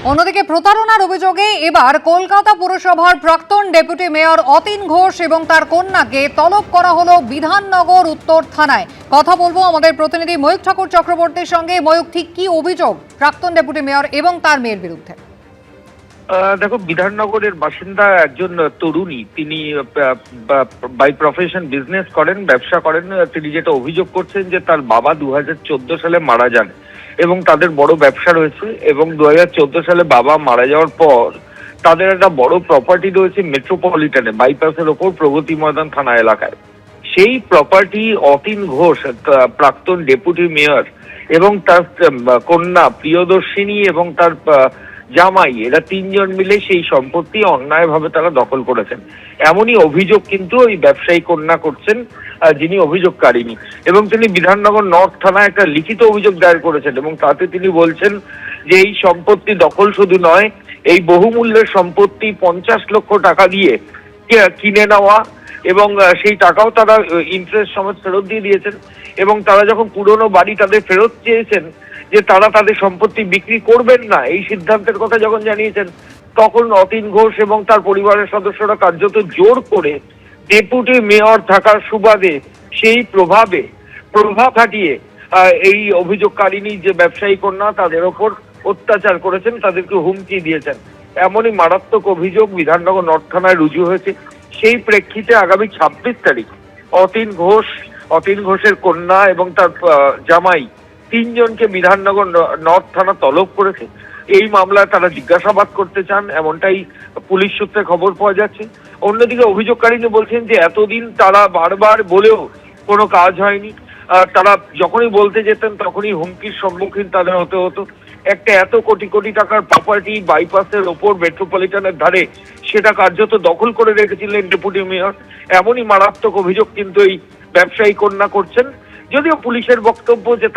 অন্যদিকে প্রতারণার অভিযোগে এবার কলকাতা পুরসভার প্রাক্তন ডেপুটি মেয়র অতীন ঘোষ এবং তার কন্যাকে তলব করা হলো বিধাননগর উত্তর থানায়। কথা বলবো আমাদের প্রতিনিধি ময়ূক ঠাকুর চক্রবর্তীর সঙ্গে। ময়ূক, ঠিক কি অভিযোগ প্রাক্তন ডেপুটি মেয়র এবং তার মেয়ের বিরুদ্ধে? দেখো, বিধাননগরের বাসিন্দা একজন তরুণী, তিনি বাই প্রফেশন বিজনেস করেন, ব্যবসা করেন। তিনি যেটা অভিযোগ করছেন যে তার বাবা 2014 সালে মারা যান এবং তাদের বড় ব্যবসা রয়েছে, এবং 2014 সালে বাবা মারা যাওয়ার পর তাদের একটা বড় প্রপার্টি রয়েছে মেট্রোপলিটনে, বাইপাসের ওপর প্রগতি ময়দান থানা এলাকায়। সেই প্রপার্টি অতীন ঘোষ, প্রাক্তন ডেপুটি মেয়র, এবং তার কন্যা প্রিয়দর্শিনী এবং তার জামাই, এরা তিনজন মিলে সেই সম্পত্তি অন্যায়ভাবে তারা দখল করেছেন, এমনই অভিযোগ কিন্তু ওই ব্যবসায়ী কন্যা করছেন, যিনি অভিযোগকারিনী। এবং তিনি বিধাননগর নর্থ থানায় একটা লিখিত অভিযোগ দায়ের করেছেন, এবং তাতে তিনি বলছেন যে এই সম্পত্তি দখল শুধু নয়, এই বহুমূল্যের সম্পত্তি 50 লক্ষ টাকা দিয়ে কিনে নেওয়া, এবং সেই টাকাও তারা ইন্টারেস্ট সমেত ফেরত দিয়ে দিয়েছেন। এবং তারা যখন পুরনো বাড়ি তাদের ফেরত চেয়েছেন, যে তারা তাদের সম্পত্তি বিক্রি করবেন না, এই সিদ্ধান্তের কথা যখন জানিয়েছেন, তখন অতীন ঘোষ এবং তার পরিবারের সদস্যরা কার্যত জোর করে ডেপুটি মেয়র থাকার সুবাদে সেই প্রভাব খাটিয়ে এই অভিযোগকারিনী যে ব্যবসায়ী কন্যা, তাদের ওপর অত্যাচার করেছেন, তাদেরকে হুমকি দিয়েছেন। এমনই মারাত্মক অভিযোগ বিধাননগর নর্থ থানায় রুজু হয়েছে। সেই প্রেক্ষিতে আগামী 26 তারিখ অতীন ঘোষের কন্যা এবং তার জামাই তিনজনকে বিধাননগর নর্থ থানা তলব করেছে। এই মামলায় তারা জিজ্ঞাসাবাদ করতে চান, এমনটাই পুলিশ সূত্রে খবর পাওয়া যাচ্ছে। অন্যদিকে অভিযোগকারিনী বলছেন যে এতদিন তারা বারবার বলেও কোনো কাজ হয়নি। তারা যখনই বলতে যেতেন তখনই হুমকির সম্মুখীন তাদের হতে হতো। একটা এত কোটি কোটি টাকার প্রপার্টি বাইপাসের ওপর মেট্রোপলিটনের ধারে, সেটা কার্যত দখল করে রেখেছিলেন ডেপুটি মেয়র। এমনই মারাত্মক অভিযোগ কিন্তু এই ব্যবসায়ী কন্যা করছেন। যদিও পুলিশের বক্তব্য যে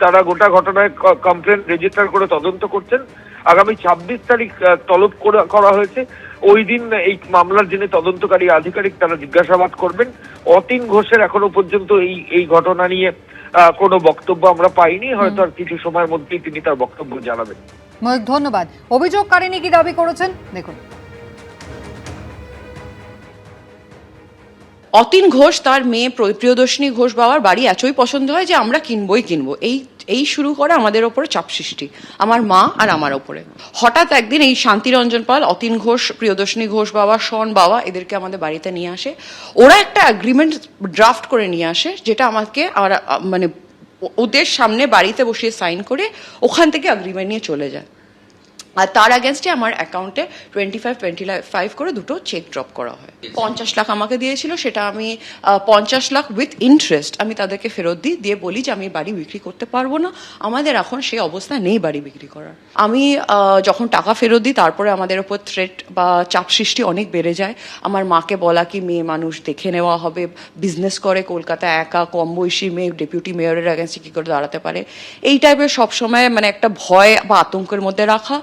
তারা গোটা ঘটনায় কমপ্লেন রেজিস্টার করে তদন্ত করছেন। আগামী 26 তারিখ তলব করা হয়েছে। ওই দিন এই মামলার যিনি তদন্তকারী আধিকারিক, তারা জিজ্ঞাসাবাদ করবেন। অতীন ঘোষের এখনো পর্যন্ত এই ঘটনা নিয়ে কোনো বক্তব্য আমরা পাইনি। হয়তো আর কিছু সময়ের মধ্যেই তিনি তার বক্তব্য জানাবেন। ধন্যবাদ। অভিযোগকারিনী কি দাবি করেছেন দেখুন। অতীন ঘোষ তার মেয়ে প্রিয়দর্শিনী ঘোষ বাবার বাড়ি এতই পছন্দ হয় যে আমরা কিনবো। এই শুরু করে আমাদের ওপরে চাপ সৃষ্টি, আমার মা আর আমার ওপরে। হঠাৎ একদিন এই শান্তিরঞ্জন পাল, অতীন ঘোষ, প্রিয়দর্শিনী ঘোষ বাবা, শন বাবা, এদেরকে আমাদের বাড়িতে নিয়ে আসে। ওরা একটা অ্যাগ্রিমেন্ট ড্রাফট করে নিয়ে আসে, যেটা আমাকে মানে ওদের সামনে বাড়িতে বসিয়ে সাইন করে ওখান থেকে অ্যাগ্রিমেন্ট নিয়ে চলে যায়। আর তার অ্যাগেনস্টে আমার অ্যাকাউন্টে 25 করে দুটো চেক ড্রপ করা হয়। 50 লাখ আমাকে দিয়েছিল, সেটা আমি 50 লাখ উইথ ইন্টারেস্ট আমি তাদেরকে ফেরত দিয়ে বলি যে আমি বাড়ি বিক্রি করতে পারবো না, আমাদের এখন সেই অবস্থা নেই বাড়ি বিক্রি করার। আমি যখন টাকা ফেরত দিই, তারপরে আমাদের ওপর থ্রেট বা চাপ সৃষ্টি অনেক বেড়ে যায়। আমার মাকে বলা কি মেয়ে মানুষ দেখে নেওয়া হবে, বিজনেস করে কলকাতায়, একা কম বয়সী মেয়ে ডেপুটি মেয়রের অ্যাগেনস্টে কী করে দাঁড়াতে পারে, এই টাইপের সবসময় মানে একটা ভয় বা আতঙ্কের মধ্যে রাখা।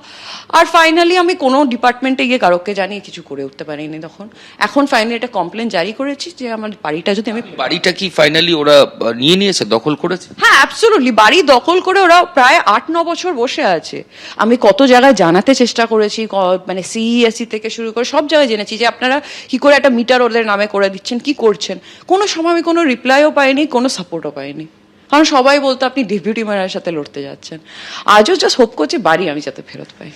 আর ফাইনালি আমি কোনো ডিপার্টমেন্টে গিয়ে কারোকে জানিয়ে কিছু করে উঠতে পারিনি তখন। এখন ফাইনালি একটা কমপ্লেন জারি করেছি যে আমার বাড়িটা যদি বাড়িটা কি ফাইনালি ওরা নিয়েছে, দখল করেছে? হ্যাঁ, অ্যাবসলিউটলি বাড়ি দখল করে ওরা প্রায় 8-9 বছর বসে আছে। আমি কত জায়গায় জানাতে চেষ্টা করেছি, মানে সিইএসসি থেকে শুরু করে সব জায়গায় জেনেছি যে আপনারা কি করে একটা মিটার ওদের নামে করে দিচ্ছেন, কি করছেন। কোনো সময় আমি কোনো রিপ্লাইও পাইনি, কোনো সাপোর্টও পাইনি, কারণ সবাই বলতো আপনি ডেপুটি মেয়রের সাথে লড়তে যাচ্ছেন। আজও জাস্ট হোপ করছি বাড়ি আমি যাতে ফেরত পাই।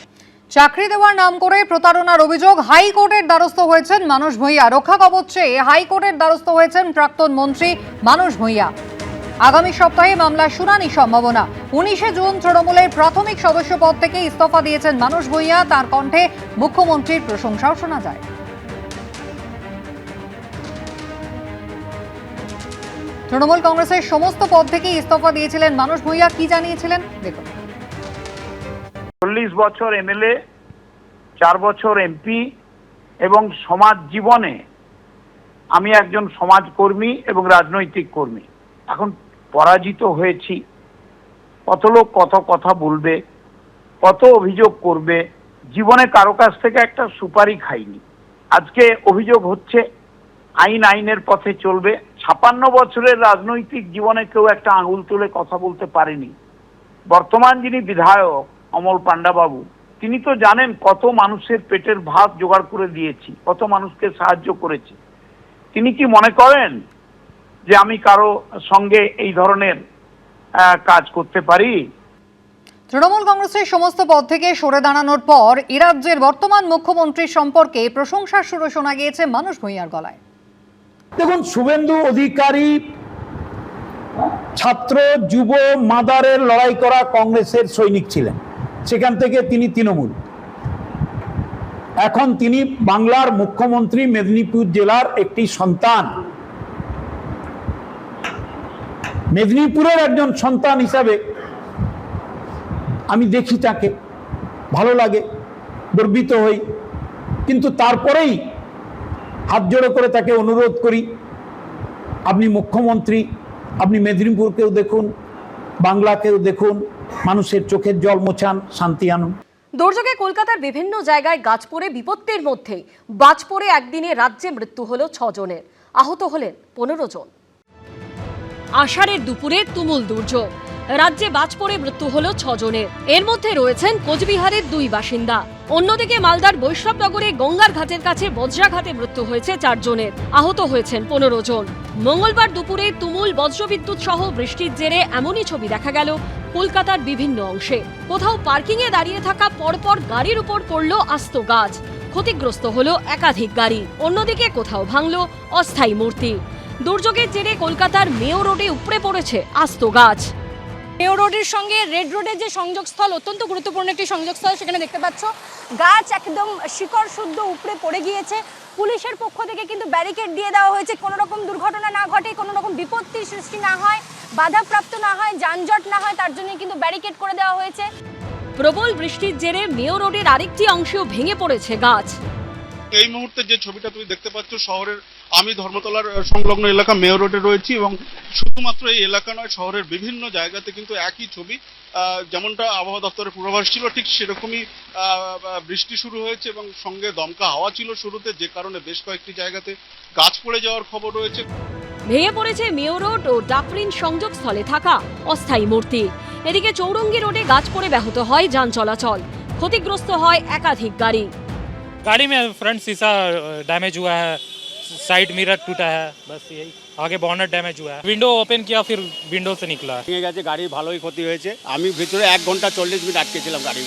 চাকরি দেওয়ার নাম করে প্রতারণার অভিযোগ, হাইকোর্টের দ্বারস্থ হয়েছেন মানস ভূঁইয়া। রক্ষা কবচে হাইকোর্টের দ্বারস্থ হয়েছেন প্রাক্তন মন্ত্রী মানস ভূঁইয়া। আগামী সপ্তাহে মামলার শুনানি সম্ভাবনা। 19 জুন তৃণমূলের প্রাথমিক সদস্য পদ থেকে ইস্তফা দিয়েছেন মানস ভূঁইয়া। তার কণ্ঠে মুখ্যমন্ত্রীর প্রশংসাও শোনা যায়। তৃণমূল কংগ্রেসের সমস্ত পদ থেকে ইস্তফা দিয়েছিলেন মানস ভূঁইয়া। কি জানিয়েছিলেন দেখুন। 40 বছর এমএলএ, 4 বছর এমপি, এবং সমাজ জীবনে আমি একজন সমাজকর্মী এবং রাজনৈতিক কর্মী। এখন পরাজিত হয়েছি, কত লোক কত কথা বলবে, কত অভিযোগ করবে, জীবনে কারো কাছ থেকে একটা সুপারি খাইনি। আজকে অভিযোগ হচ্ছে, আইনের পথে চলবে। 56 বছরের রাজনৈতিক জীবনে কেউ একটা আঙুল তুলে কথা বলতে পারেনি। বর্তমান যিনি বিধায়ক, অমল পান্ডা বাবু, তিনি তো জানেন কত মানুষের পেটের ভাত জোগাড় করে দিয়েছি, কত মানুষকে সাহায্য করেছি। তিনি কি মনে করেন যে আমি কারো সঙ্গে এই ধরনের কাজ করতে পারি? তৃণমূল কংগ্রেসের সমস্ত পদ থেকে সরে দাঁড়ানোর পর এ রাজ্যের বর্তমান মুখ্যমন্ত্রীর সম্পর্কে প্রশংসার সুরে শোনা গিয়েছে মানুষ ভূঁইয়ার গলায়। দেখুন, শুভেন্দু অধিকারী ছাত্র যুব মাদারের লড়াই করা কংগ্রেসের সৈনিক ছিলেন, সেখান থেকে তিনি তৃণমূল। এখন তিনি বাংলার মুখ্যমন্ত্রী, মেদিনীপুর জেলার একটি সন্তান। মেদিনীপুরের একজন সন্তান হিসাবে আমি দেখি তাকে, ভালো লাগে, গর্বিত হই। কিন্তু তারপরেই হাত জোড়ো করে তাকে অনুরোধ করি, আপনি মুখ্যমন্ত্রী, আপনি মেদিনীপুরকেও দেখুন, বাংলাকেও দেখুন, মানুষের চোখের জল মোছান, শান্তি আনুন। দুর্যোগে কলকাতার বিভিন্ন জায়গায় গাছ পড়ে বিপত্তির মধ্যেই বাজ পড়ে একদিনে রাজ্যে মৃত্যু হলো 6 জনের, আহত হলেন 15 জন। আষাঢ়ের দুপুরে তুমুল দুর্যোগ, রাজ্যে বাজ পড়ে মৃত্যু হলো 6 জনের। এর মধ্যে রয়েছেন কোচবিহারের 2 বাসিন্দা। অন্যদিকে মালদার বৈষ্ণবনগরে গঙ্গার ঘাটের কাছে বজ্রাঘাতে মৃত্যু হয়েছে 4 জনের, আহত হয়েছেন 15 জন। মঙ্গলবার দুপুরে তুমুল বজ্রবিদ্যুৎ সহ বৃষ্টির জেরে এমনই ছবি দেখা গেল কলকাতার বিভিন্ন অংশে। কোথাও পার্কিংয়ে দাঁড়িয়ে থাকা পরপর গাড়ির উপর পড়ল আস্ত গাছ, ক্ষতিগ্রস্ত হলো একাধিক গাড়ি। অন্যদিকে কোথাও ভাঙল অস্থায়ী মূর্তি। দুর্যোগের জেরে কলকাতার মেয়ো রোডে উপড়ে পড়েছে আস্ত গাছ। মেয়ো রোডের সঙ্গে রেড রোডের যে সংযোগস্থল, অত্যন্ত গুরুত্বপূর্ণ একটি সংযোগস্থল, সেখানে দেখতে পাচ্ছ গাছ একদম শিকড় শুদ্ধ উপড়ে পড়ে গিয়েছে। পুলিশের পক্ষ থেকে কিন্তু ব্যারিকেড দিয়ে দেওয়া হয়েছে, কোনো রকম দুর্ঘটনা না ঘটে, কোনো রকম বিপত্তির সৃষ্টি না হয়, বাধাপ্রাপ্ত না হয়, যানজট না হয়, তার জন্য কিন্তু ব্যারিকেড করে দেওয়া হয়েছে। প্রবল বৃষ্টির জেরে মেয়ো রোডের আরেকটি অংশেও ভেঙে পড়েছে গাছ। এই মুহূর্তে যে ছবিটা তুমি দেখতে পাচ্ছ, শহরের আমি ধর্মতলার সংলগ্ন এলাকা মেয়র রোডে রয়েছি, এবং শুধুমাত্র এই এলাকা নয়, শহরের বিভিন্ন জায়গাতে কিন্তু একই ছবি। যেমনটা আবহাওয়া দপ্তরের পূর্বাভাস ছিল, ঠিক সেরকমই বৃষ্টি শুরু হয়েছে এবং সঙ্গে দমকা হাওয়া ছিল শুরুতে, যে কারণে বেশ কয়েকটি জায়গাতে গাছ পড়ে যাওয়ার খবর রয়েছে। ভেঙে পড়েছে মেয়ো রোড ও ডাকরিন সংযোগস্থলে থাকা অস্থায়ী মূর্তি। এদিকে চৌরঙ্গি রোডে গাছ পড়ে ব্যাহত হয় যান চলাচল, ক্ষতিগ্রস্ত হয় একাধিক গাড়ি। गाड़ी में फ्रंट शीशा डैमेज हुआ है, साइड मिरर टूटा है, बस यही। आगे बॉनेट डैमेज हुआ है, विंडो ओपन किया फिर विंडो से निकला। ভেঙে গেছে, গাড়ি ভালোই ক্ষতি হয়েছে। আমি ভিতরে 1 ঘন্টা 40 মিনিট আটকেছিলাম গাড়ি।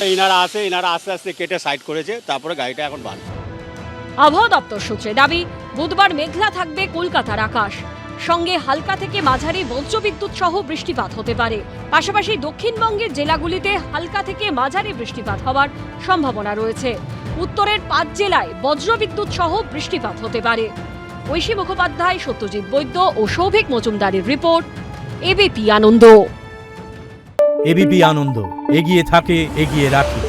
এনারা আস্তে আস্তে কেটে সাইড করেছে, তারপরে গাড়িটা এখন ভালো। আবহাওয়া দপ্তর সূত্রে দাবি, বুধবার মেঘলা থাকবে কলকাতার আকাশ, সঙ্গে হালকা থেকে মাঝারি বজ্রবিদ্যুৎ সহ বৃষ্টিপাত হতে পারে। পাশাপাশি দক্ষিণবঙ্গের জেলাগুলিতে হালকা থেকে মাঝারি বৃষ্টিপাত হওয়ার সম্ভাবনা রয়েছে। উত্তরের 5 জেলায় বজ্রবিদ্যুৎ সহ বৃষ্টিপাত হতে পারে। ঐশী মুখোপাধ্যায়, সত্যজিৎ বৈদ্য ও সৌভিক মজুমদারের রিপোর্ট, এবিপি আনন্দ। এবিপি আনন্দ, এগিয়ে থাকে, এগিয়ে রাখে।